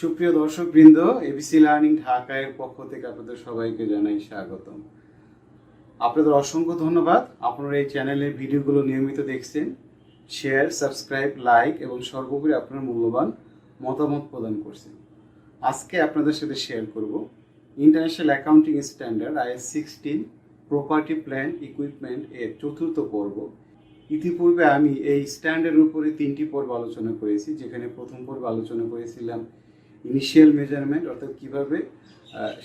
সুপ্রিয় দর্শকবৃন্দ, ABC learning ঢাকার পক্ষ থেকে আপনাদের সবাইকে জানাই স্বাগতম। আপনাদের অসংখ্য ধন্যবাদ। আপনারা এই চ্যানেলের ভিডিওগুলো নিয়মিত দেখছেন, শেয়ার, সাবস্ক্রাইব, লাইক এবং সর্বোপরি আপনার মূল্যবান মতামত প্রদান করছেন। আজকে আপনাদের সাথে শেয়ার করব international accounting standard IS 16 property plan equipment এর চতুর্থ পর্ব। ইতিপূর্বে আমি এই স্ট্যান্ডার্ডের উপরে 3টি পর্ব আলোচনা করেছি, যেখানে প্রথম পর্বে আলোচনা করেছিলাম ইনিশিয়াল মেজারমেন্ট, অর্থাৎ কীভাবে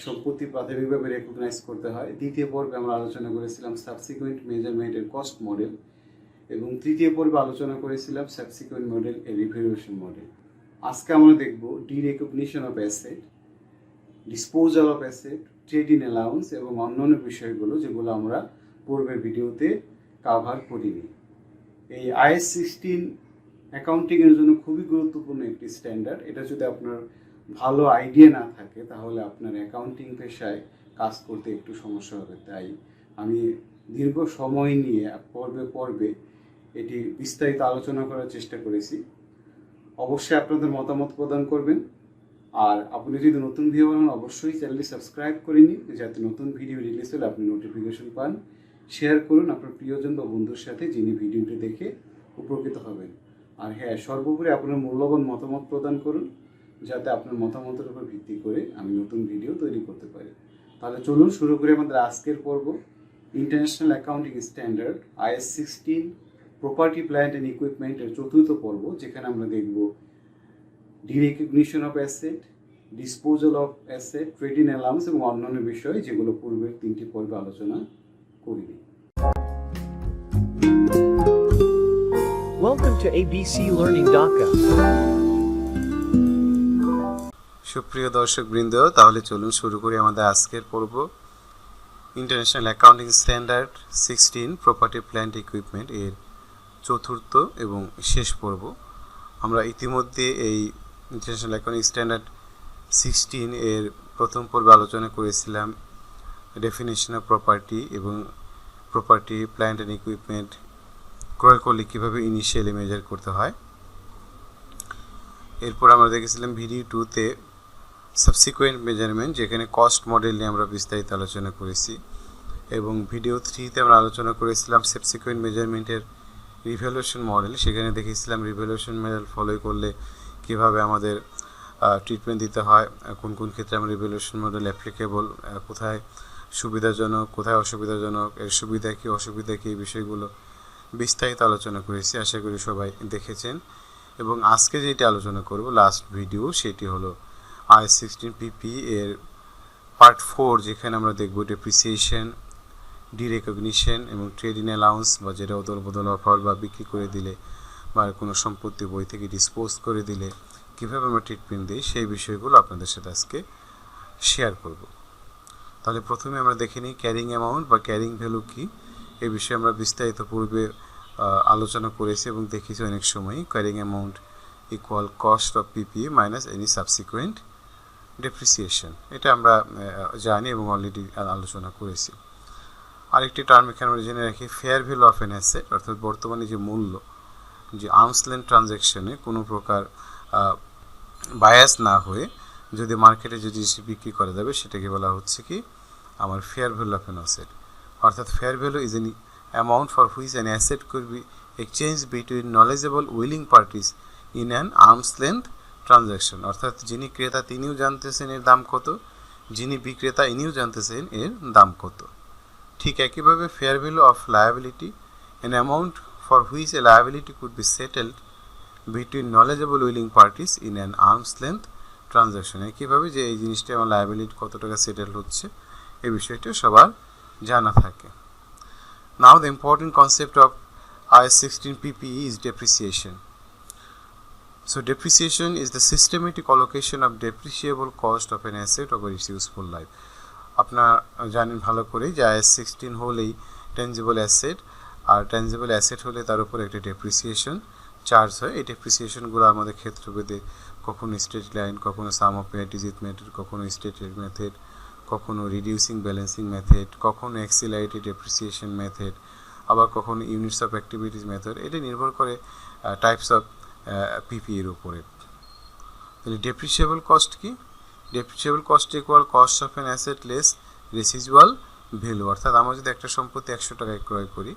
সম্পত্তি প্রাথমিকভাবে রেকগনাইজ করতে হয়। দ্বিতীয় পর্বে আমরা আলোচনা করেছিলাম সাবসিকুয়েন্ট মেজারমেন্টের কস্ট মডেল, এবং তৃতীয় পর্বে আলোচনা করেছিলাম সাবসিকুয়েন্ট মডেল এর রিভ্যালুয়েশন মডেল। আজকে আমরা দেখব derecognition of asset, disposal of asset, trade in allowance এবং অন্যান্য বিষয়গুলো, যেগুলো আমরা পূর্বের ভিডিওতে কাভার করিনি। এই IS 16 অ্যাকাউন্টিংয়ের জন্য খুবই গুরুত্বপূর্ণ একটি স্ট্যান্ডার্ড। এটা যদি আপনার ভালো আইডিয়া না থাকে, তাহলে আপনার অ্যাকাউন্টিং পেশায় কাজ করতে একটু সমস্যা হবে। তাই আমি দীর্ঘ সময় নিয়ে পর্বে পর্বে এটি বিস্তারিত আলোচনা করার চেষ্টা করেছি। অবশ্যই আপনাদের মতামত প্রদান করবেন। আর আপনি যদি নতুন ভিডিও বানান, অবশ্যই চ্যানেলটি সাবস্ক্রাইব করে নিন, যাতে নতুন ভিডিও রিলিজ হলে আপনি নোটিফিকেশন পান। শেয়ার করুন আপনার প্রিয়জন বা বন্ধুর সাথে, যিনি ভিডিওটি দেখে উপকৃত হবেন। আর হ্যাঁ, সর্বোপরি আপনার মূল্যবান মতামত প্রদান করুন, যাতে আপনার মতামতের উপর ভিত্তি করে আমি নতুন ভিডিও তৈরি করতে পারি। তাহলে চলুন শুরু করি আমাদের আজকের পর্ব, international accounting standard IS 16 property plant and ইকুইপমেন্টের চতুর্থ পর্ব, যেখানে আমরা দেখব derecognition of asset, disposal of asset, trade in allowance এবং অন্যান্য বিষয়, যেগুলো পূর্বের 3টি পর্বে আলোচনা করিনি। Welcome to ABC Learning Dhaka. সুপ্রিয় দর্শকবৃন্দ, তাহলে চলুন শুরু করি আমাদের আজকের পর্ব, international accounting standard 16 property plant equipment এর চতুর্থ এবং শেষ পর্ব। আমরা ইতিমধ্যে এই ইন্টারন্যাশনাল অ্যাকাউন্টিং স্ট্যান্ডার্ড 16 এর প্রথম পর্বে আলোচনা করেছিলাম ডেফিনেশন অফ প্রপার্টি এবং প্রপার্টি প্ল্যান্ট অ্যান্ড ইকুইপমেন্ট ক্রয় করলে কীভাবে ইনিশিয়ালি মেজার করতে হয়। এরপর আমরা দেখেছিলাম ভিডিও 2তে সাবসিকুয়েন্ট মেজারমেন্ট, যেখানে কস্ট মডেল নিয়ে আমরা বিস্তারিত আলোচনা করেছি, এবং ভিডিও 3তে আমরা আলোচনা করেছিলাম সাবসিকুয়েন্ট মেজারমেন্টের রিভ্যালুয়েশন মডেল। সেখানে দেখেছিলাম রিভ্যালুয়েশন মডেল ফলো করলে কীভাবে আমাদের ট্রিটমেন্ট দিতে হয়, কোন কোন ক্ষেত্রে আমরা রিভ্যালুয়েশন মডেল অ্যাপ্লিকেবল, কোথায় সুবিধাজনক, কোথায় অসুবিধাজনক, এর সুবিধা কী অসুবিধা কী, এই বিষয়গুলো বিস্তারিত আলোচনা করেছি। আশা করি সবাই দেখেছেন। এবং আজকে যেটি আলোচনা করব, লাস্ট ভিডিও, সেটি হলো IS 16 PP এর পার্ট 4, যেখানে আমরা দেখব ডেপ্রিসিয়েশন, ডিরেকগনিশন এবং ট্রেড ইন অ্যালাউন্স, বা যেটা অদল বদল অফার বা বিক্রি করে দিলে বা কোনো সম্পত্তি বই থেকে ডিসপোজ করে দিলে কীভাবে আমরা ট্রিটমেন্ট দিই, সেই বিষয়গুলো আপনাদের সাথে আজকে শেয়ার করব। তাহলে প্রথমে আমরা দেখে নিই ক্যারিং অ্যামাউন্ট বা ক্যারিং ভ্যালু কী। এই বিষয়ে আমরা বিস্তারিত পূর্বে আলোচনা করেছি এবং দেখেছি অনেক সময়। Carrying amount equal cost of PP minus any subsequent depreciation, এটা আমরা জানি এবং অলরেডি আলোচনা করেছি। আরেকটি টার্ম এখানে আমরা জেনে রাখি, fair value of an asset, অর্থাৎ বর্তমানে যে মূল্য, যে আর্মস লেন্থ ট্রানজ্যাকশনে কোনো প্রকার বায়াস না হয়ে যদি মার্কেটে যে জিনিসটি বিক্রি করা যাবে, সেটাকে বলা হচ্ছে কি আমার fair value of an asset. অর্থাৎ fair value is an amount for which an asset could be exchange between knowledgeable willing parties in an arm's length transaction. অর্থাৎ যিনি ক্রেতা তিনিও জানতেছেন এর দাম কত, যিনি বিক্রেতা ইনিও জানতেছেন এর দাম কত। ঠিক একইভাবে fair value of liability, an amount for which a liability could be settled between knowledgeable willing parties in an arm's length transaction. একইভাবে যে এই জিনিসটা আমার লায়াবিলিটি কত টাকা সেটেল হচ্ছে, এই বিষয়টা সবার জানা থাকে। Now the important concept of IS 16 PPE is depreciation. So depreciation is the systematic allocation of depreciable cost of an asset over its useful life. আপনারা জানেন ভালো করে যে IS 16 হলেই টেনজিবল অ্যাসেট, আর টেনজিবল অ্যাসেট হলে তার উপর একটা ডেপ্রিসিয়েশন চার্জ হয়। এই ডেপ্রিসিয়েশনগুলো আমাদের ক্ষেত্রভেদে কখনো স্ট্রেট লাইন, কখনো সাম অফ পেয়ারটিজিট মেথড, কখনো স্ট্রেট মেথড, কখনো রিডিউসিং ব্যালেন্সিং মেথড, কখনো অ্যাক্সিলারেটেড ডেপ্রিসিয়েশন মেথড, আবার কখনো ইউনিটস অফ অ্যাক্টিভিটিস মেথড। এটা নির্ভর করে টাইপস অফ পিপি এর উপরে। তাহলে ডেপ্রিসিয়েবল কস্ট কি? Depreciable cost equal cost of an asset less residual value. অর্থাৎ আমরা যদি একটা সম্পত্তি 100 টাকায় ক্রয় করি,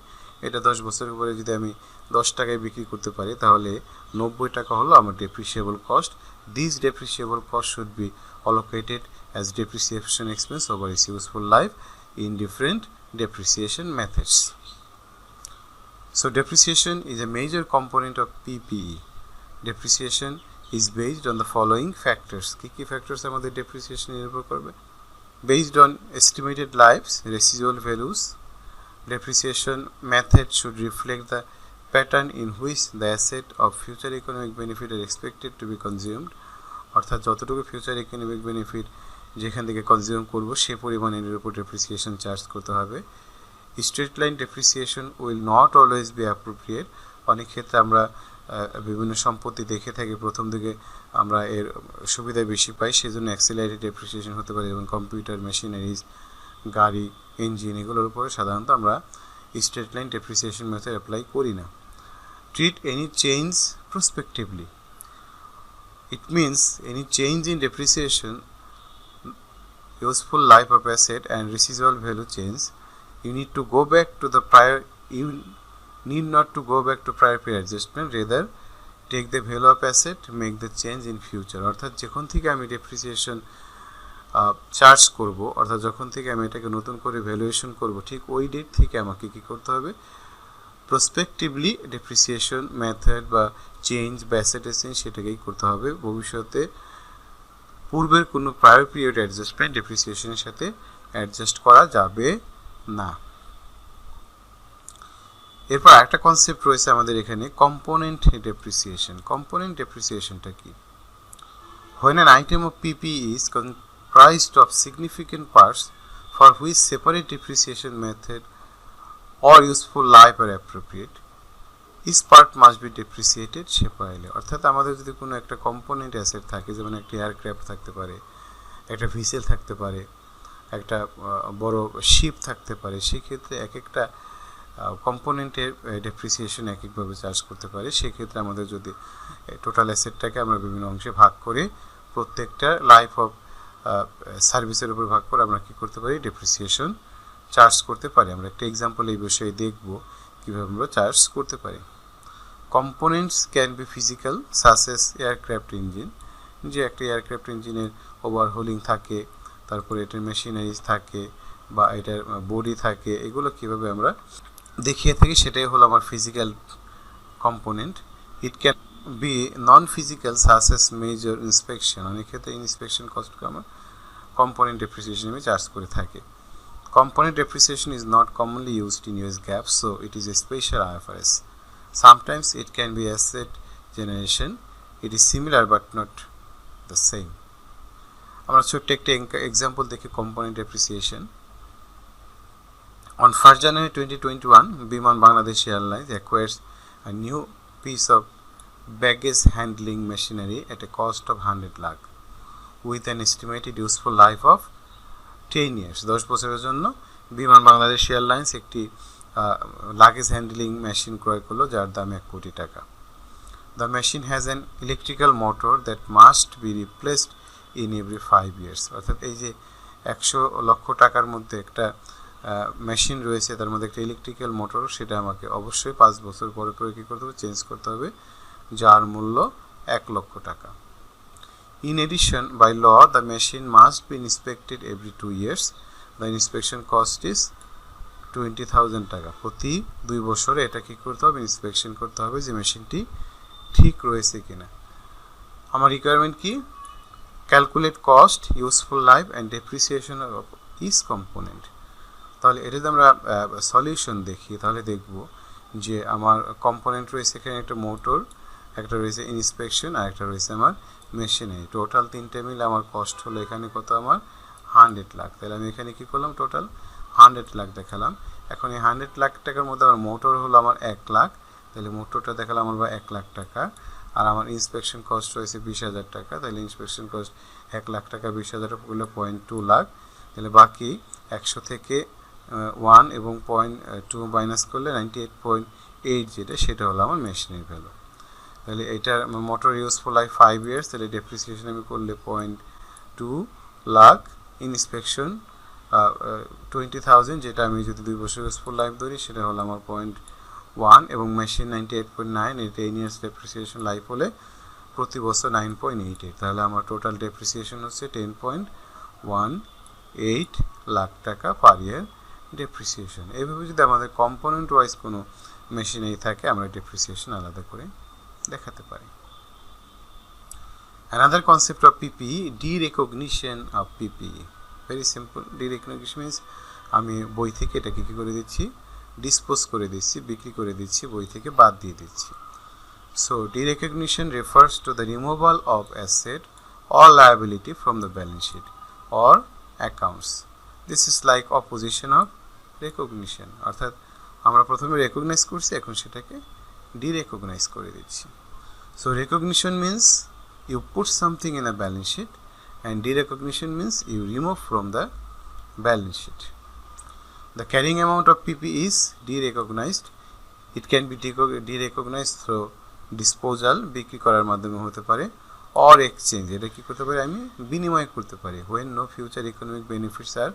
এটা 10 বছরের পরে যদি আমি 10 টাকায় বিক্রি করতে পারি, তাহলে 90 টাকা হলো আমার depreciable cost. This depreciable cost should be allocated as depreciation expense over its useful life in different depreciation methods. So depreciation is a major component of PPE. Depreciation is based on the following factors. কি factors আমাদের depreciation নির্ভর করবে? Based on estimated lives, residual values, depreciation method should reflect the pattern in which the asset of future economic benefit are expected to be consumed. অর্থাৎ যতটুকু future economic benefit যেখান থেকে consume করব সে পরিমাণ এর উপর ডেপ্রিসিয়েশন চার্জ করতে হবে। Straight line depreciation will not always be appropriate. অনেক ক্ষেত্রে আমরা বিভিন্ন সম্পত্তি দেখে থাকি প্রথম দিকে আমরা এর সুবিধা বেশি পাই, সেজন্য অ্যাক্সিলারেটেড ডেপ্রিসিয়েশন হতে পারে, যেমন কম্পিউটার, মেশিনারিজ, গাড়ি, ইঞ্জিন, এগুলোর উপরে সাধারণত আমরা straight line depreciation method apply করি না। Treat any change prospectively. It means any change in depreciation, useful life of asset and residual value change, you need to go back to the prior, you need not to go back to prior period adjustment, rather take the value of asset, make the change in future. অর্থাৎ যখন থেকে আমি depreciation charge করব, অর্থাৎ যখন থেকে আমি এটাকে নতুন করে ভ্যালুয়েশন করব, ঠিক ওই ডেট থেকে আমাকে কি করতে হবে? প্রসপেক্টিভলি ডেপ্রিসিয়েশন মেথড বা চেঞ্জ বা অ্যাসেট চেঞ্জ সেটাকেই করতে হবে। ভবিষ্যতে পূর্বের কোনো প্রায়র পিরিয়ড অ্যাডজাস্টমেন্ট ডেপ্রিসিয়েশনের সাথে অ্যাডজাস্ট করা যাবে না। এরপর একটা কনসেপ্ট রয়েছে আমাদের এখানে, কম্পোনেন্ট ডেপ্রিসিয়েশন। কম্পোনেন্ট ডেপ্রিসিয়েশনটা কি? When an item of PPE is comprised of significant parts for which separate depreciation method or useful life are appropriate, each part must be depreciated separately. অর্থাৎ আমাদের যদি কোনো একটা কম্পোনেন্ট অ্যাসেট থাকে, যেমন একটা aircraft থাকতে পারে, একটা ভিসেল থাকতে পারে, একটা বড় শিপ থাকতে পারে, সেক্ষেত্রে এক একটা কম্পোনেন্টের ডেপ্রিসিয়েশন এক একভাবে চার্জ করতে পারে। সেক্ষেত্রে আমাদের যদি টোটাল অ্যাসেটটাকে আমরা বিভিন্ন অংশে ভাগ করে প্রত্যেকটা লাইফ অফ সার্ভিসের উপর ভাগ করে আমরা কী করতে পারি? ডেপ্রিসিয়েশন চার্জ করতে পারি। আমরা একটা এক্সাম্পল এই বিষয়ে দেখব কীভাবে আমরা চার্জ করতে পারি। Components can be physical such as aircraft engine, যে একটা এয়ারক্রাফট ইঞ্জিনের ওভারহোলিং থাকে, তারপরে এটার মেশিনারিজ থাকে বা এটার বডি থাকে, এগুলো কীভাবে আমরা দেখিয়ে থাকি সেটাই হলো আমার physical component. It can be non physical such as major inspection, অনেক ক্ষেত্রে ইন্সপেকশন কস্টকে আমার কম্পোনেন্ট ডেপ্রিসিয়েশন আমি চার্জ করে থাকি। Component depreciation is not commonly used in US GAAP, so it is a special IFRS. Sometimes it can be asset generation. It is similar but not the same. আমরা ছোট্ট একটা example দেখি component depreciation. On 1st January 2021, বিমান Bangladesh airlines acquires a new piece of baggage handling machinery at a cost of 100 lakh with an estimated useful life of 10 years. 10 বছরের জন্য বিমান Bangladesh airlines একটি luggage handling machine ক্রয় করলো যার দাম 1 কোটি টাকা। The machine has an electrical motor that must be replaced in every 5 years. অর্থাৎ এই যে 100 লক্ষ টাকার মধ্যে একটা মেশিন রয়েছে, তার মধ্যে একটা ইলেকট্রিক্যাল মোটর, সেটা আমাকে অবশ্যই 5 বছর পরে পরে কী করতে হবে? চেঞ্জ করতে হবে, যার মূল্য 1 লক্ষ টাকা। In addition, by law, the machine must be inspected every 2 years. The inspection cost is 20,000 টাকা। প্রতি 2 বছরে এটা কি করতে হবে? ইন্সপেকশন করতে হবে যে মেশিনটি ঠিক রয়েছে কিনা। আমার রিকোয়ারমেন্ট কি? Calculate cost, useful life and depreciation of each component. তাহলে এটা যদি আমরা সলিউশন দেখি, তাহলে দেখব যে আমার কম্পোনেন্ট রয়েছে এখানে একটা মোটর, একটা রয়েছে ইন্সপেকশন, আর একটা রয়েছে আমার মেশিনারি। টোটাল 3টে মিলে আমার কস্ট হলো এখানে কত? আমার 100 লাখ। তাহলে আমি এখানে কি করলাম? টোটাল 100 লাখ দেখালাম। এখন এই 100 লাখ টাকার মধ্যে আমার মোটর হলো আমার 1 লাখ, তাহলে মোটরটা দেখালাম আমার 1 লাখ টাকা, আর আমার ইন্সপেকশন কস্ট রয়েছে 20,000 টাকা। তাহলে ইন্সপেকশন কস্ট 1 লাখ টাকা 20,000 হলো 0.2 লাখ। তাহলে বাকি 100 থেকে 1 এবং 0.2 মাইনাস করলে 98.8 যেটা, সেটা হলো আমার মেশিনের ভ্যালু। তাহলে এটার মোটর ইউজফুল লাইফ 5 ইয়ার্স, তাহলে ডেপ্রিসিয়েশন আমি করলে 0.2 লাখ, ইনস্পেকশন 20,000, যেটা আমি যদি 2 বছর ইউজফুল লাইফ ধরি সেটা হলো আমার 0.1, এবং মেশিন 98.9, এর 10 ইয়ার্স ডেপ্রিসিয়েশন লাইফ হলে প্রতি বছর 9.88, তাহলে আমার টোটাল ডেপ্রিসিয়েশন হচ্ছে 10.18 লাখ টাকা পার ইয়ার ডেপ্রিসিয়েশন। এইভাবে যদি আমাদের কম্পোনেন্ট ওয়াইজ কোনো মেশিনারি থাকে আমরা ডেপ্রিসিয়েশন আলাদা করে দেখাতে পারি। Another concept of PPE, derecognition of PPE. Very simple. Derecognition means আমি বই থেকে এটাকে কি করে দিচ্ছি, ডিসপোজ করে দিচ্ছি, বিক্রি করে দিচ্ছি, বই থেকে বাদ দিয়ে দিচ্ছি। So derecognition refers to the removal of asset or liability from the balance sheet or accounts. This is like opposition of recognition. অর্থাৎ আমরা প্রথমে রেকগনাইজ করছি, এখন সেটাকে ডিরেকগনাইজ করে দিচ্ছি। So recognition means you put something in a balance sheet, and derecognition means you remove from the balance sheet. The carrying amount of PPE is derecognized. It can be derecognized through disposal, বিক্রি করার মাধ্যমে হতে পারে, or exchange, এটা কি করতে পারি আমি, বিনিময় করতে পারি, when no future economic benefits are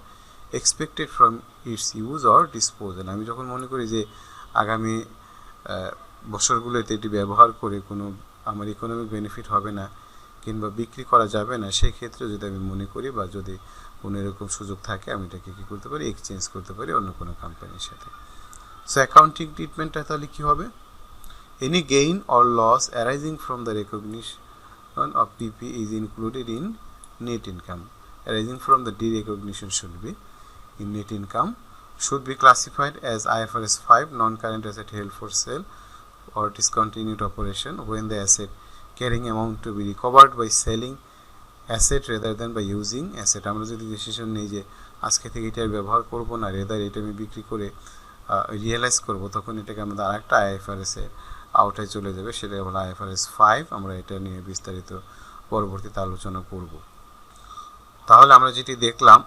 expected from its use or disposal। আমি যখন মনে করি যে আগামী বছরগুলোতে এটি ব্যবহার করে কোনো আমার ইকোনমিক বেনিফিট হবে না কিংবা বিক্রি করা যাবে না, সেই ক্ষেত্রে যদি আমি মনে করি বা যদি কোনো এরকম সুযোগ থাকে আমি এটাকে কী করতে পারি, এক্সচেঞ্জ করতে পারি অন্য কোনো কোম্পানির সাথে। সো অ্যাকাউন্টিং ট্রিটমেন্টটা তাহলে কী হবে, any gain or loss arising from the recognition of PP is included in net income, arising from the derecognition should be in net income, should be classified as IFRS 5 non-current asset held for sale or discontinued operation when the asset carrying amount to be recovered by selling asset rather than by using asset। আমরা যদি decision নেই যে আজকে থেকে এটা ব্যবহার করব না, রেদার এটা আমি বিক্রি করে রিয়েলাইজ করব, তখন এটাকে আমাদের আরেকটা IFRS এর আওতায় চলে যাবে, সেটা হলো IFRS 5। আমরা এটা নিয়ে বিস্তারিত পরবর্তীতে আলোচনা করব। তাহলে আমরা যেটি দেখলাম,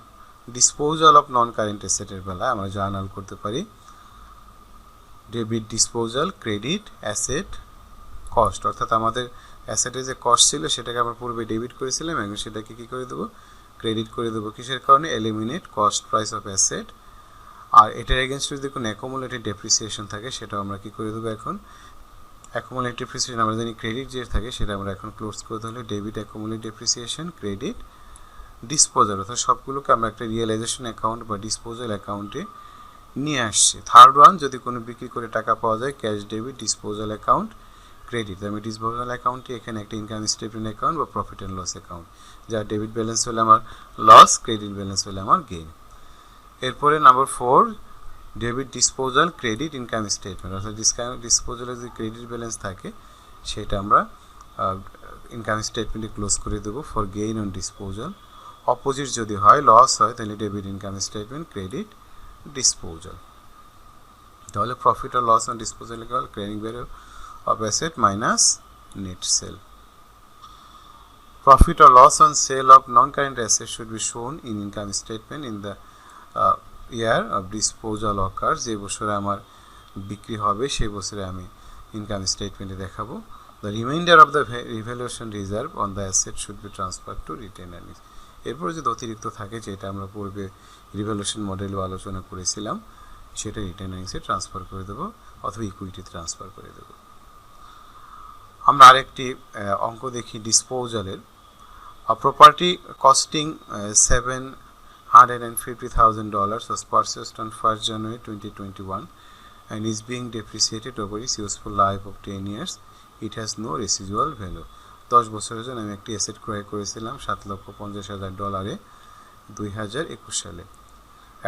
ডিসপোজাল অফ নন কারেন্ট অ্যাসেটের বেলায় আমরা জার্নাল করতে পারি debit disposal, credit, asset, cost. অর্থাৎ আমাদের অ্যাসেটের যে কস্ট ছিল সেটাকে আমরা পূর্বে ডেবিট করেছিলাম, এখন সেটাকে কী করে দেবো, ক্রেডিট করে দেবো। কিসের কারণে, eliminate cost price of asset. আর এটার এগেনস্ট যদি কোনো অ্যাকুমুলেটেড ডেপ্রিসিয়েশন থাকে সেটাও আমরা কী করে দেবো, এখন অ্যাকুমুলেটেড ডেপ্রিসিয়েশন আমরা জানি ক্রেডিট যে থাকে সেটা আমরা এখন ক্লোজ করতে হলে debit accumulated depreciation, credit, disposal. অর্থাৎ সবগুলোকে আমরা একটা রিয়েলাইজেশন অ্যাকাউন্ট বা ডিসপোজাল অ্যাকাউন্টে নিয়ে আসছি। থার্ড ওয়ান, যদি কোনো বিক্রি করে টাকা পাওয়া যায়, cash debit, disposal account, credit. আমি ডিসপোজাল অ্যাকাউন্টে এখানে একটা ইনকাম স্টেটমেন্ট অ্যাকাউন্ট বা প্রফিট অ্যান্ড লস অ্যাকাউন্ট, যার ডেবিট ব্যালেন্স হলে আমার লস, ক্রেডিট ব্যালেন্স হলে আমার গেইন। এরপরে number 4, debit disposal credit income statement. অর্থাৎ ডিসপোজালের যে ক্রেডিট ব্যালেন্স থাকে সেটা আমরা ইনকাম স্টেটমেন্টে ক্লোজ করে দেবো for gain on disposal. Opposite যদি হয়, লস হয়, তাহলে debit income statement, credit disposal. তাহলে প্রফিট আর loss on disposal equal carrying value of asset minus net sale. Profit or loss on sale of non-current assets should be shown in income statement in the year of disposal occurs। যে বছরে আমার বিক্রি হবে সেই বছরে আমি income স্টেটমেন্টে দেখাবো। The remainder of the revaluation reserve on the asset should be transferred to retained earnings। এরপরে যদি অতিরিক্ত থাকে, যেটা আমরা পূর্বে রিভ্যালুয়েশন মডেলও আলোচনা করেছিলাম, সেটা রিটেন আর্নিংসে ট্রান্সফার করে দেবো অথবা ইকুইটি ট্রান্সফার করে দেবো। আমরা আরেকটি অঙ্ক দেখি ডিসপোজালের। Property costing $750,000 was purchased on 1st January 2021 and is being depreciated over its useful life of 10 years. It has no residual value। 10 বছরের জন্য আমি একটি অ্যাসেট ক্রয় করেছিলাম $7,50,000 2021 সালে।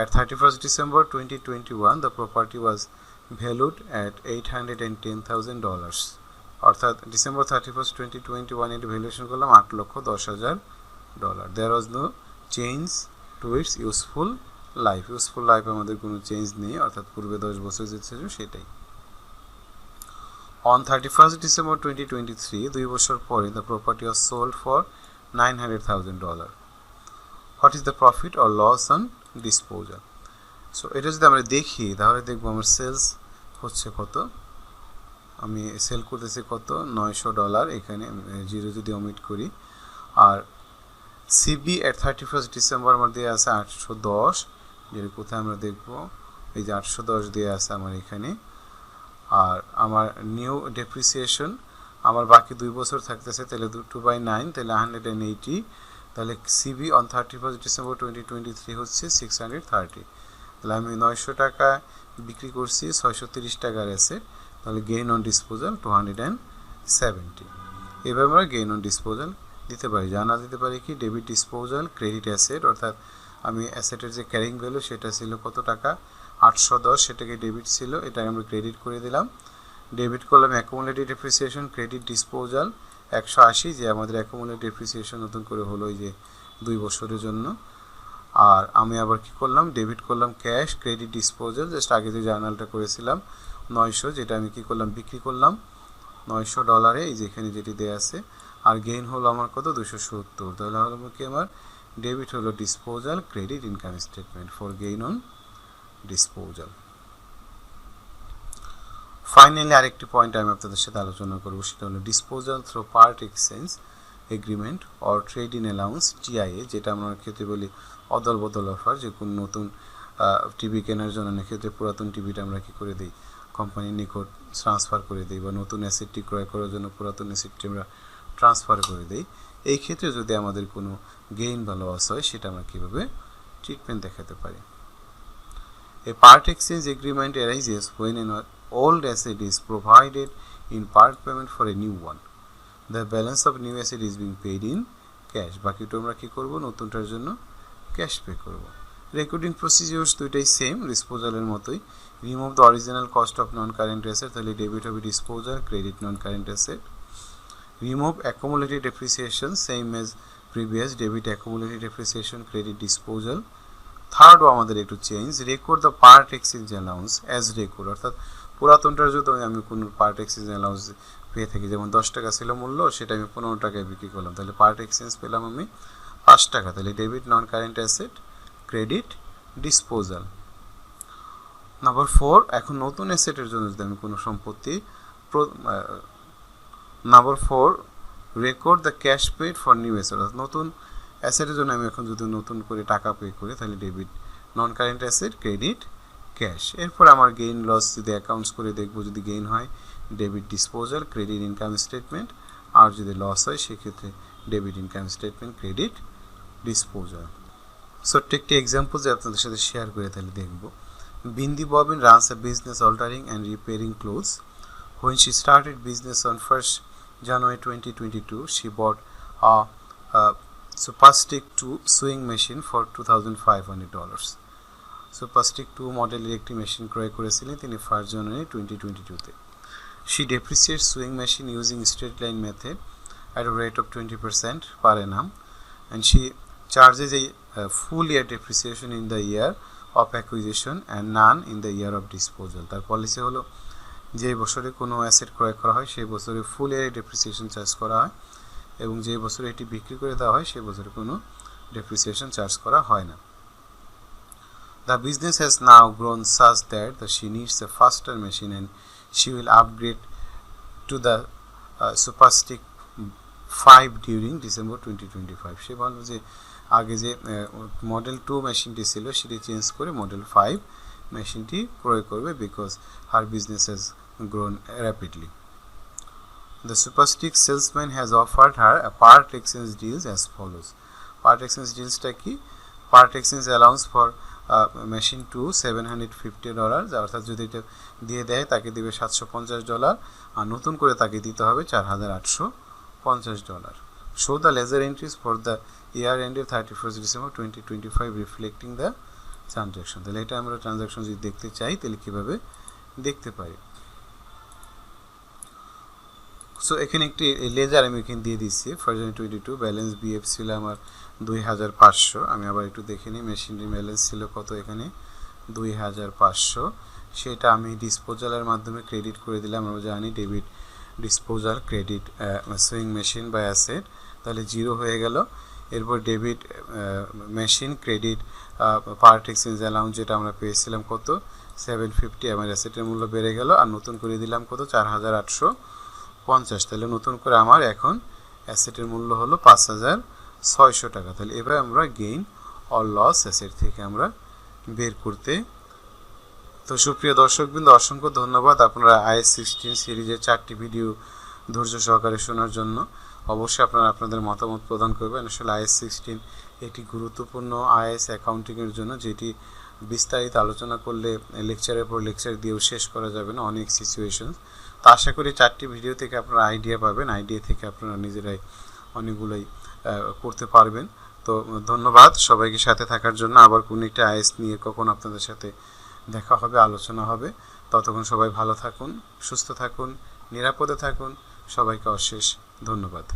At 31st December 2021 the property was valued at $810,000। অর্থাৎ December 31st 2021 এর valuation করলাম $8,10,000। There was no change to its useful life। Useful life আমাদের কোনো চেঞ্জ নেই, অর্থাৎ পূর্বে 10 বছর যে ছিল সেটাই। On 31st December 2023, 2 বছর পরে the property was sold for $900,000. What is the profit or loss on disposal? So এটা যদি আমরা দেখি তাহলে দেখবো আমার সেলস হচ্ছে কত, আমি সেল করতেছি কত $900 এখানে জিরো যদি অমিট করি আর সিবি এট 31 ডিসেম্বর আমার দিয়ে আছে 810 যেটা কোথায় আমরা দেখব এই যে 810 দিয়ে আছে আমার এখানে আর আমার নিউ ডেপ্রিসিয়েশন আমার বাকি 2 বছর থাকতেছে তাহলে 2/9 তাহলে 180 তাহলে সিবি অন 31 ডিসেম্বর 2023 হচ্ছে 630 তাহলে আমি 900 টাকা বিক্রি করছি 630 টাকার অ্যাসেট তাহলে গেইন অন ডিসপোজাল 270 এভাবে আমরা গেইন অন ডিসপোজাল দিতে পারি জানা দিতে পারি কি ডেবিট ডিসপোজাল ক্রেডিট অ্যাসেট অর্থাৎ আমি অ্যাসেটের যে ক্যারিং ভ্যালু সেটা ছিল কত টাকা 810 সেটাকে ডেবিট ছিল এটা আমরা ক্রেডিট করে দিলাম ডেবিট করলাম অ্যাকুমুলেটেড ডেপ্রিসিয়েশন ক্রেডিট ডিসপোজাল 180 যে আমাদের অ্যাকুমুলেটেড ডেপ্রিসিয়েশন নতুন করে হলো এই যে 2 বছরের জন্য আর আমি আবার কি করলাম ডেবিট করলাম ক্যাশ ক্রেডিট ডিসপোজাল জাস্ট আগে যে জার্নালটা করেছিলাম 900 যেটা আমি কি করলাম বিক্রি করলাম $900 এই যে এখানে যেটি দেয়া আছে আর গেইন হলো আমার কত 270 তাহলে হলো কি আমার ডেবিট হলো disposal credit income statement for gain on disposal finally আরেকটি পয়েন্ট আমি আপনাদের সাথে আলোচনা করব সেটা হলো disposal through part exchange agreement or trade in allowance TIA যেটা আমরা ক্ষেত্রে বলি অদল বদল অফার যে কোন নতুন টিভি কেনার জন্য ক্ষেত্রে পুরাতন টিভিটা আমরা কি করে দিই কোম্পানির নিকট ট্রান্সফার করে দিই বা নতুন অ্যাসেটটি ক্রয় করার জন্য পুরাতন অ্যাসেটটি আমরা ট্রান্সফার করে দিই এই ক্ষেত্রে যদি আমাদের কোনো গেইন বা লস হয় সেটা আমরা কীভাবে ট্রিটমেন্ট দেখাতে পারি A part exchange agreement arises when an old asset is provided in part payment for a new one. The balance of new asset is being paid in cash. বাকিটা আমরা কি করব নতুনটার জন্য ক্যাশ পে করব recording procedures দুইটাই same ডিসপোজালের মতোই remove the original cost of non current asset তাহলে ডেবিট হবে disposal credit non current asset remove accumulated depreciation same as previous debit accumulated depreciation credit disposal থার্ডও আমাদের একটু change record the part exchange allowance as record অর্থাৎ পুরাতনটার যদি আমি কোনো পার্ট এক্সচেঞ্জ অ্যালাউন্স পেয়ে থাকি যেমন 10 টাকা ছিল মূল্য সেটা আমি 15 টাকায় বিক্রি করলাম তাহলে পার্ট এক্সচেঞ্জ পেলাম আমি 5 টাকা তাহলে debit non current asset credit disposal number 4 এখন নতুন অ্যাসেটের জন্য যদি আমি কোনো সম্পত্তি number 4 record the cash paid for new asset অর্থাৎ নতুন অ্যাসেটের জন্য আমি এখন যদি নতুন করে টাকা পে করি তাহলে debit non current asset credit cash এরপর আমার গেইন লস যদি অ্যাকাউন্টস করে দেখব যদি গেইন হয় debit disposal credit income statement আর যদি লস হয় সেক্ষেত্রে debit income statement credit disposal ছোট্ট একটি এক্সাম্পল যে আপনাদের সাথে শেয়ার করে তাহলে দেখব bindi bobbin runs A business altering and repairing clothes when she started business on 1st January 2022 she bought a Superstick 2 sewing machine for $2,500 Superstick 2 মডেলের একটি মেশিন ক্রয় করেছিলেন তিনি 1st January 2022 তে she depreciates sewing machine using straight line method at a rate of 20% per annum and she charges a full year depreciation in the year of acquisition and none in the year of disposal তার policy হলো যে বছরে কোনো asset ক্রয় করা হয় সেই বছরে ফুল ইয়ার ডেপ্রিসিয়েশন চার্জ করা হয় এবং যে বছরে এটি বিক্রি করে দেওয়া হয় সেই বছরে কোনো ডেপ্রিসিয়েশন চার্জ করা হয় না The business has now grown such that she needs a faster machine and she will upgrade to the Superstick 5 during December 2025 সে বলল যে আগে যে মডেল 2 মেশিনটি ছিল সেটি চেঞ্জ করে মডেল 5 মেশিনটি ক্রয় করবে because her business has grown rapidly The Superstick salesman has offered her a part exchange deals as follows. Part exchange deals টা কি? Part exchange allowance for machine to $750 অর্থাৎ যদি এটা দিয়ে দেয় তাকে দিবে $750 আর নতুন করে তাকে দিতে হবে $4,850 Show the ledger entries for the year ended 31st December 2025 reflecting the transaction. তাহলে এটা আমরা ট্রানজাকশন যদি দেখতে চাই তাহলে কিভাবে দেখতে পারি সো এখানে একটি লেজার আমি এখানে দিয়ে দিচ্ছি ফর জানুয়ারি 22 ব্যালেন্স বিএফ ছিল আমার 2500 আমি আবার একটু দেখে নিই মেশিনটির ব্যালেন্স ছিল কত এখানে 2500 সেটা আমি ডিসপোজালের মাধ্যমে ক্রেডিট করে দিলাম আমরা জানি debit disposal credit sewing machine বা অ্যাসেট তাহলে জিরো হয়ে গেল এরপর debit machine credit part exchange allowance যেটা আমরা পেয়েছিলাম কত 750 আমার অ্যাসেটের মূল্য বেড়ে গেল। আর নতুন করে দিলাম কত 4850, তাহলে নতুন করে আমার এখন অ্যাসেটের মূল্য হলো 5600 টাকা। তাহলে এবার আমরা গেইন অর লস অ্যাসেট থেকে আমরা বের করতে। তো সুপ্রিয় দর্শকবৃন্দ, অসংখ্য ধন্যবাদ আপনারা IAS 16 সিরিজের 4টি ভিডিও ধৈর্য সহকারে শোনার জন্য। অবশ্যই আপনারা আপনাদের মতামত প্রদান করবেন। আসলে IAS 16 একটি গুরুত্বপূর্ণ IAS অ্যাকাউন্টিংয়ের জন্য, যেটি বিস্তারিত আলোচনা করলে লেকচারের পর লেকচার দিয়েও শেষ করা যাবে না, অনেক সিচুয়েশন। তো আশা করি 4টি ভিডিও থেকে আপনারা আইডিয়া পাবেন, আইডিয়া থেকে আপনারা নিজেরাই অনেকগুলোই করতে পারবেন। তো ধন্যবাদ সবাইকে সাথে থাকার জন্য। আবার কোনো একটা IAS নিয়ে কখন আপনাদের সাথে দেখা হবে, আলোচনা হবে। ততক্ষণ সবাই ভালো থাকুন, সুস্থ থাকুন, নিরাপদে থাকুন। সবাইকে অশেষ ধন্যবাদ।